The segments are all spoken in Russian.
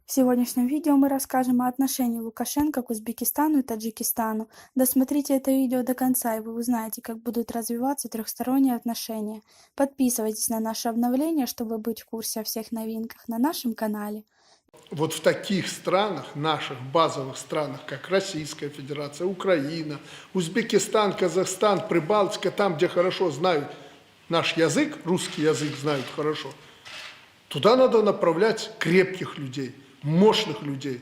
В сегодняшнем видео мы расскажем о отношении Лукашенко к Узбекистану и Таджикистану. Досмотрите это видео до конца, и вы узнаете, как будут развиваться трехсторонние отношения. Подписывайтесь на наше обновление, чтобы быть в курсе о всех новинках на нашем канале. Вот в таких странах, наших базовых странах, как Российская Федерация, Украина, Узбекистан, Казахстан, Прибалтика, там, где хорошо знают наш язык, русский язык знают хорошо, туда надо направлять крепких людей, мощных людей.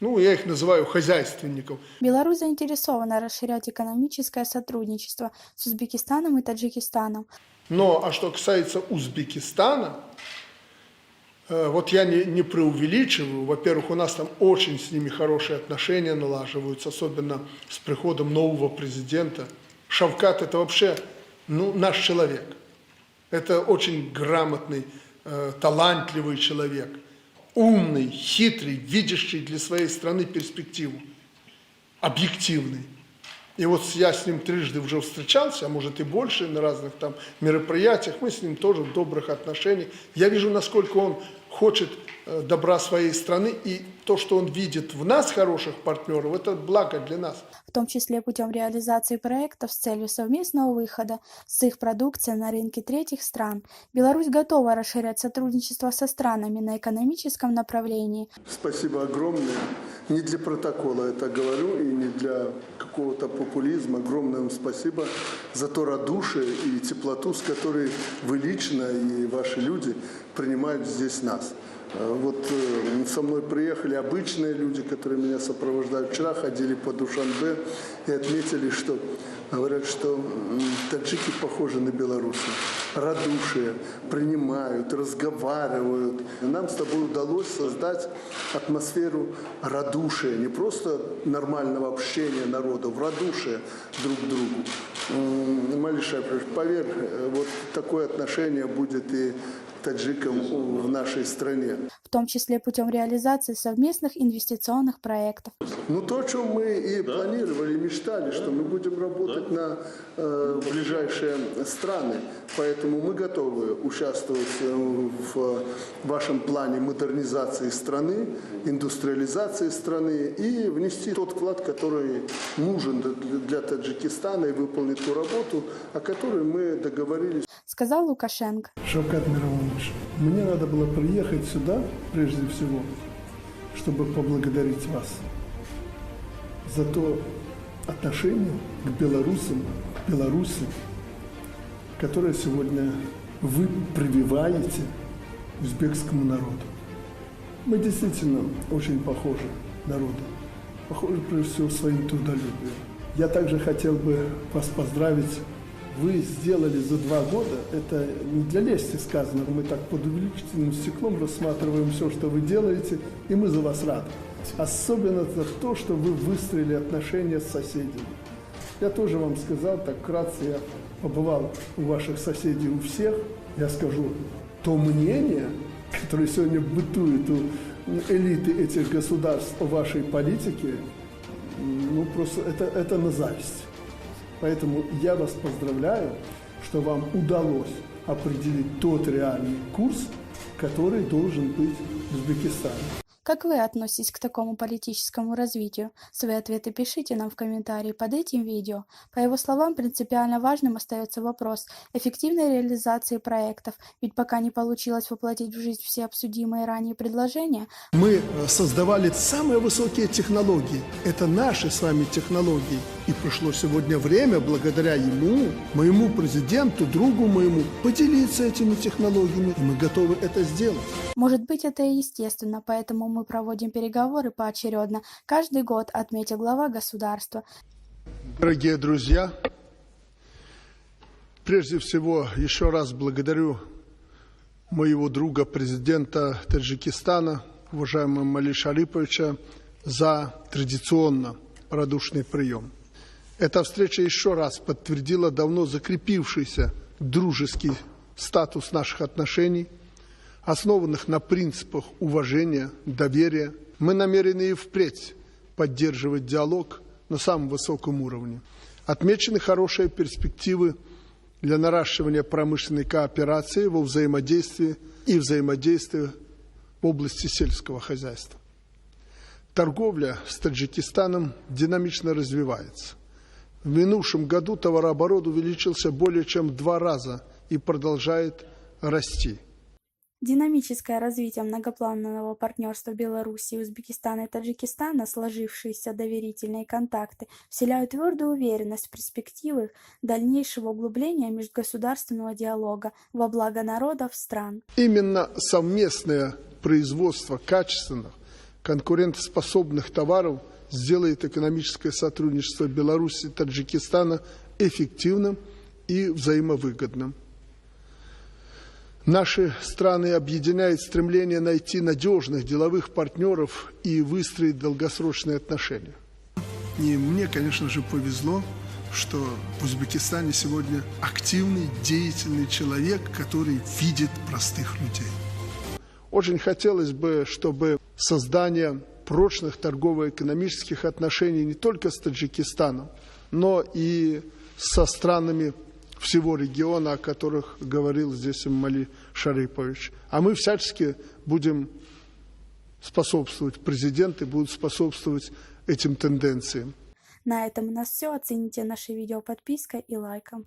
Ну, я их называю хозяйственников. Беларусь заинтересована расширять экономическое сотрудничество с Узбекистаном и Таджикистаном. Но, а что касается Узбекистана, вот я не преувеличиваю. Во-первых, у нас там очень с ними хорошие отношения налаживаются, особенно с приходом нового президента. Шавкат – это вообще наш человек. Это очень грамотный, талантливый человек. Умный, хитрый, видящий для своей страны перспективу. Объективный. И вот я с ним трижды уже встречался, а может и больше, на разных там мероприятиях. Мы с ним тоже в добрых отношениях. Я вижу, насколько он хочет добра своей страны, и то, что он видит в нас, хороших партнеров, это благо для нас. В том числе путем реализации проектов с целью совместного выхода с их продукцией на рынки третьих стран. Беларусь готова расширять сотрудничество со странами на экономическом направлении. Спасибо огромное. Не для протокола это говорю, и не для какого-то популизма. Огромное вам спасибо за то радушие и теплоту, с которой вы лично и ваши люди принимают здесь нас. Вот со мной приехали обычные люди, которые меня сопровождают. Вчера ходили по Душанбе и отметили, что говорят, что таджики похожи на белорусы. Радушие, принимают, разговаривают. Нам с тобой удалось создать атмосферу радушия, не просто нормального общения народов, радушия друг к другу. Малиша, поверь, вот такое отношение будет и таджикам в нашей стране. В том числе путем реализации совместных инвестиционных проектов. Ну, то, о чем мы и планировали, и мечтали, что мы будем работать на ближайшие страны. Поэтому мы готовы участвовать в вашем плане модернизации страны, индустриализации страны и внести тот вклад, который нужен для Таджикистана, и выполнить ту работу, о которой мы договорились. Сказал Лукашенко. Шавкат Миромонович, мне надо было приехать сюда, прежде всего, чтобы поблагодарить вас за то отношение к белорусам, к Беларуси, которое сегодня вы прививаете узбекскому народу. Мы действительно очень похожи народы, похожи прежде всего своим трудолюбием. Я также хотел бы вас поздравить. Вы сделали за 2 года, это не для лести сказано, мы так под увеличительным стеклом рассматриваем все, что вы делаете, и мы за вас рады. Особенно за то, что вы выстроили отношения с соседями. Я тоже вам сказал, так вкратце, я побывал у ваших соседей у всех, я скажу, то мнение, которое сегодня бытует у элиты этих государств о вашей политике, ну просто это на зависть. Поэтому я вас поздравляю, что вам удалось определить тот реальный курс, который должен быть в Узбекистане. Как вы относитесь к такому политическому развитию? Свои ответы пишите нам в комментарии под этим видео. По его словам, принципиально важным остается вопрос эффективной реализации проектов, ведь пока не получилось воплотить в жизнь все обсудимые ранее предложения. Мы создавали самые высокие технологии. Это наши с вами технологии. И пришло сегодня время, благодаря ему, моему президенту, другу моему, поделиться этими технологиями. И мы готовы это сделать. Может быть, это и естественно, поэтому мы проводим переговоры поочередно. Каждый год, отметил глава государства. Дорогие друзья, прежде всего еще раз благодарю моего друга, президента Таджикистана, уважаемого Мали Шариповича, за традиционно радушный прием. Эта встреча еще раз подтвердила давно закрепившийся дружеский статус наших отношений, основанных на принципах уважения, доверия. Мы намерены и впредь поддерживать диалог на самом высоком уровне. Отмечены хорошие перспективы для наращивания промышленной кооперации во взаимодействии в области сельского хозяйства. Торговля с Таджикистаном динамично развивается. В минувшем году товарооборот увеличился более чем в 2 раза и продолжает расти. Динамическое развитие многопланового партнерства Беларуси, Узбекистана и Таджикистана, сложившиеся доверительные контакты, вселяют твердую уверенность в перспективах дальнейшего углубления межгосударственного диалога во благо народов стран. Именно совместное производство качественных, конкурентоспособных товаров сделает экономическое сотрудничество Беларуси и Таджикистана эффективным и взаимовыгодным. Наши страны объединяет стремление найти надежных деловых партнеров и выстроить долгосрочные отношения. И мне, конечно же, повезло, что в Узбекистане сегодня активный, деятельный человек, который видит простых людей. Очень хотелось бы, чтобы создание прочных торгово-экономических отношений не только с Таджикистаном, но и со странами всего региона, о которых говорил здесь Эмомали Шарипович. А мы всячески будем способствовать, президенты будут способствовать этим тенденциям. На этом у нас все. Оцените наше видео подпиской и лайком.